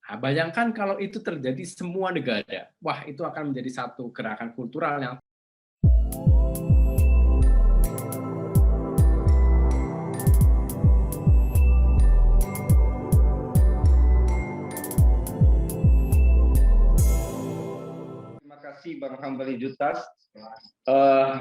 Nah, bayangkan kalau itu terjadi semua negara, wah itu akan menjadi satu gerakan kultural yang Terima kasih Bang Hambali Jutas.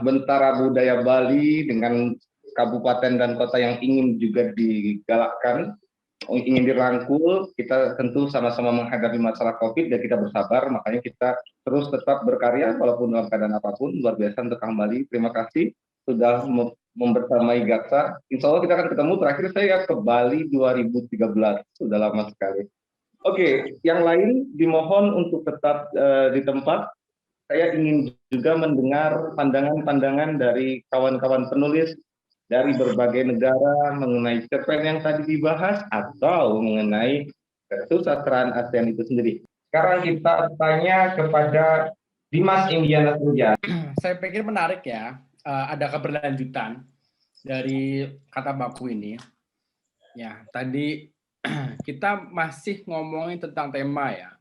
Bentara budaya Bali dengan kabupaten dan kota yang ingin juga digalakkan, ingin dirangkul, kita tentu sama-sama menghadapi masalah COVID dan kita bersabar, makanya kita terus tetap berkarya walaupun dalam keadaan apapun. Luar biasa untuk Kang Bali. Terima kasih sudah membersamai Gaksa. Insya Allah kita akan ketemu. Terakhir saya ke Bali 2013, sudah lama sekali. Oke, yang lain dimohon untuk tetap di tempat. Saya ingin juga mendengar pandangan-pandangan dari kawan-kawan penulis dari berbagai negara mengenai cerpen yang tadi dibahas atau mengenai kesusastraan ASEAN itu sendiri. Sekarang kita tanya kepada Dimas Indiana Senja. saya pikir menarik ya, ada keberlanjutan dari kata baku ini. Ya, tadi kita masih ngomongin tentang tema ya.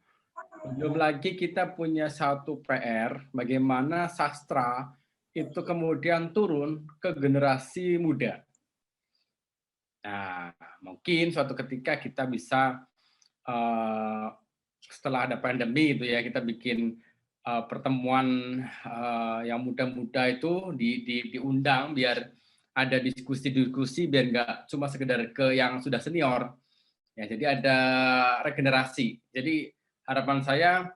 Belum lagi kita punya satu PR, bagaimana sastra itu kemudian turun ke generasi muda. Nah, mungkin suatu ketika kita bisa setelah ada pandemi itu ya, kita bikin pertemuan yang muda-muda itu diundang biar ada diskusi-diskusi biar nggak cuma sekedar ke yang sudah senior. Ya, jadi ada regenerasi. Jadi harapan saya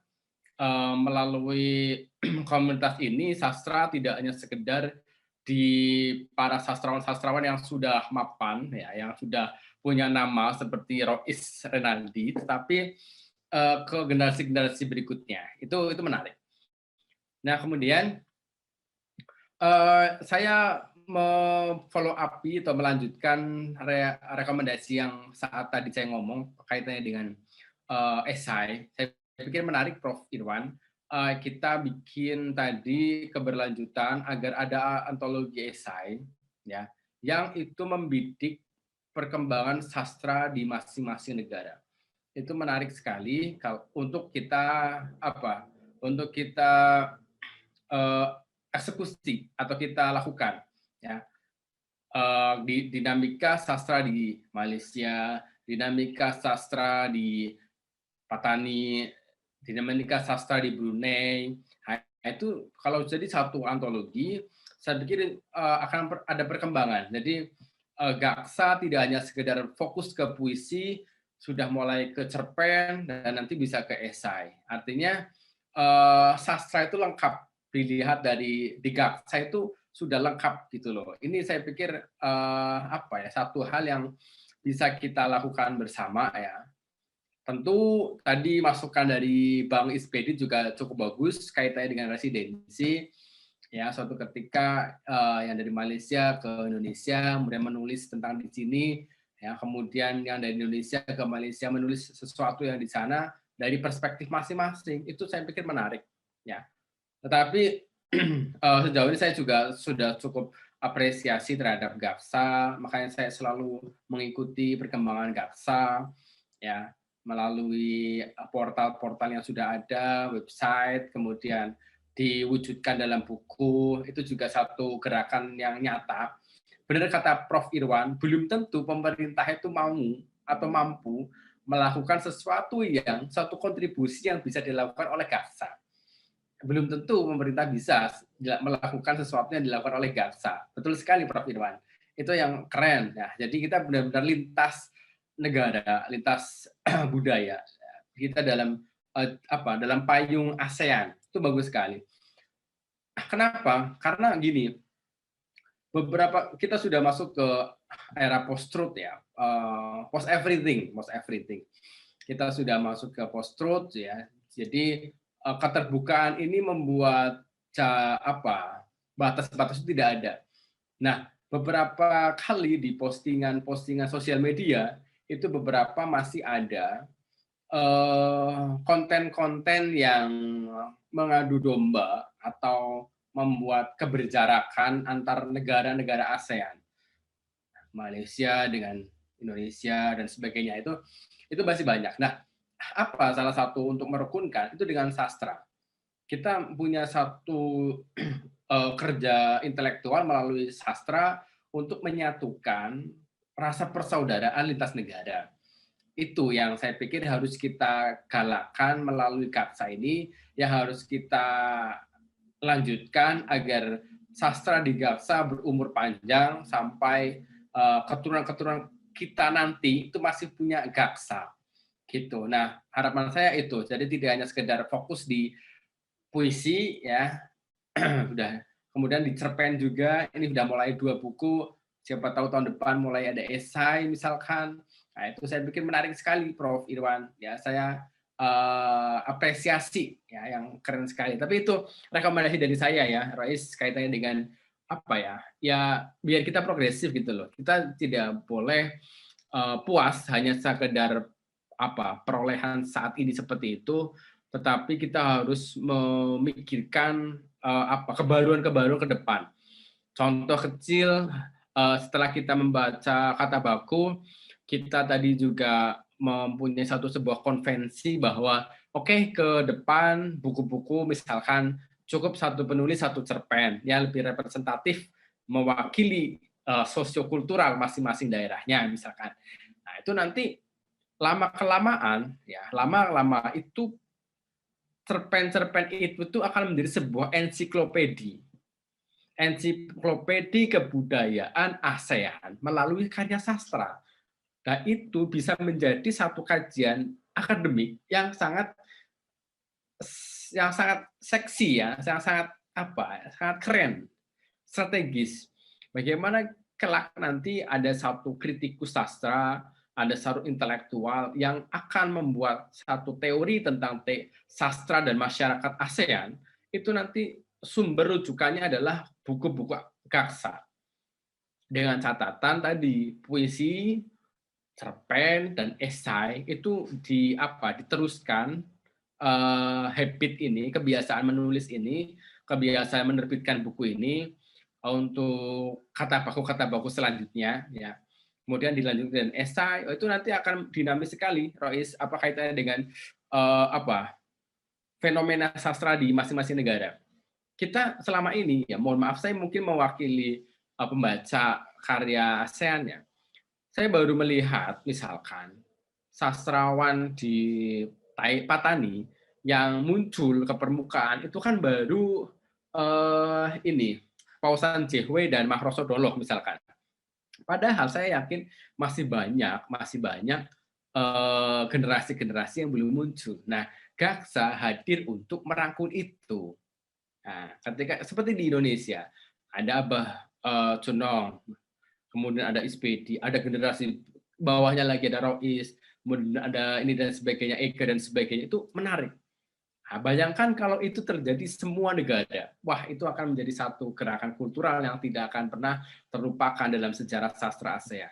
melalui komunitas ini sastra tidak hanya sekedar di para sastrawan-sastrawan yang sudah mapan ya, yang sudah punya nama seperti Rois Renaldi, tetapi ke generasi-generasi berikutnya. Itu menarik. Nah, kemudian saya follow up atau melanjutkan rekomendasi yang saat tadi saya ngomong kaitannya dengan esai. Saya pikir menarik, Prof. Irwan. Kita bikin tadi keberlanjutan agar ada antologi esai, ya, yang itu membidik perkembangan sastra di masing-masing negara. Itu menarik sekali untuk kita untuk kita eksekusi atau kita lakukan ya. Dinamika sastra di Malaysia, dinamika sastra di Patani, dinamika sastra di Brunei. Nah, itu kalau jadi satu antologi, saya pikir akan ada perkembangan. Jadi Gaksa tidak hanya sekedar fokus ke puisi, sudah mulai ke cerpen dan nanti bisa ke esai. Artinya sastra itu lengkap dilihat di Gaksa itu sudah lengkap gitu loh. Ini saya pikir satu hal yang bisa kita lakukan bersama ya. Tentu tadi masukan dari Bang Ispedi juga cukup bagus kaitannya dengan residensi. Ya, suatu ketika yang dari Malaysia ke Indonesia kemudian menulis tentang di sini, ya, kemudian yang dari Indonesia ke Malaysia menulis sesuatu yang di sana dari perspektif masing-masing, itu saya pikir menarik. Ya, tetapi sejauh ini saya juga sudah cukup apresiasi terhadap Gaksa, makanya saya selalu mengikuti perkembangan Gaksa, ya, melalui portal-portal yang sudah ada, website, kemudian diwujudkan dalam buku, itu juga satu gerakan yang nyata. Benar kata Prof. Irwan, belum tentu pemerintah itu mau atau mampu melakukan sesuatu yang satu kontribusi yang bisa dilakukan oleh Gaksa. Belum tentu pemerintah bisa melakukan sesuatu yang dilakukan oleh Gaksa. Betul sekali Prof. Irwan. Itu yang keren ya. Jadi kita benar-benar lintas negara, lintas budaya. Kita dalam dalam payung ASEAN. Itu bagus sekali. Kenapa? Karena gini, kita sudah masuk ke era post-truth ya, post everything. Kita sudah masuk ke post-truth ya. Jadi keterbukaan ini membuat batas-batas itu tidak ada. Nah, beberapa kali di postingan sosial media itu beberapa masih ada konten-konten yang mengadu domba atau membuat keberjarakan antar negara-negara ASEAN, Malaysia dengan Indonesia dan sebagainya, itu masih banyak. Nah, apa salah satu untuk merukunkan itu dengan sastra. Kita punya satu kerja intelektual melalui sastra untuk menyatukan rasa persaudaraan lintas negara. Itu yang saya pikir harus kita galakkan melalui Gaksa ini, yang harus kita lanjutkan agar sastra di Gaksa berumur panjang sampai keturunan-keturunan kita nanti itu masih punya Gaksa gitu. Nah, harapan saya itu. Jadi tidak hanya sekedar fokus di puisi ya, udah. Kemudian di cerpen juga, ini udah mulai 2 buku, siapa tahu tahun depan mulai ada esai misalkan. Nah, itu saya pikir menarik sekali Prof. Irwan. Ya, saya apresiasi ya yang keren sekali. Tapi itu rekomendasi dari saya ya, Rais, kaitannya dengan apa ya? Ya biar kita progresif gitu loh. Kita tidak boleh puas hanya sekedar apa perolehan saat ini seperti itu, tetapi kita harus memikirkan apa kebaruan-kebaruan ke depan. Contoh kecil, setelah kita membaca kata baku, kita tadi juga mempunyai sebuah konvensi bahwa oke, ke depan buku-buku misalkan cukup satu penulis satu cerpen yang lebih representatif mewakili sosiokultural masing-masing daerahnya misalkan. Nah, itu nanti lama-kelamaan ya, lama-lama itu cerpen-cerpen itu tuh akan menjadi sebuah ensiklopedi kebudayaan ASEAN melalui karya sastra. Nah, itu bisa menjadi satu kajian akademik yang sangat seksi ya, yang sangat apa? Sangat keren, strategis. Bagaimana kelak nanti ada satu kritikus sastra, ada satu intelektual yang akan membuat satu teori tentang sastra dan masyarakat ASEAN, itu nanti sumber rujukannya adalah buku-buku Gaksa. Dengan catatan tadi, puisi, cerpen, dan esai itu diteruskan habit ini, kebiasaan menulis ini, kebiasaan menerbitkan buku ini untuk kata baku selanjutnya ya. Kemudian dilanjutkan esai, itu nanti akan dinamis sekali, Rois, apa kaitannya dengan fenomena sastra di masing-masing negara. Kita selama ini ya, mohon maaf saya mungkin mewakili pembaca karya ASEAN ya. Saya baru melihat misalkan sastrawan di Patani yang muncul ke permukaan itu kan baru ini Pausan Jehwe dan Mahroso Doloh misalkan. Padahal saya yakin masih banyak generasi-generasi yang belum muncul. Nah, Gaksa hadir untuk merangkul itu. Nah, ketika seperti di Indonesia ada Abah Junong, kemudian ada SPD, ada generasi bawahnya lagi ada Rois, kemudian ada ini dan sebagainya, Ega dan sebagainya, itu menarik. Nah, bayangkan kalau itu terjadi semua negara, wah itu akan menjadi satu gerakan kultural yang tidak akan pernah terlupakan dalam sejarah sastra ASEAN.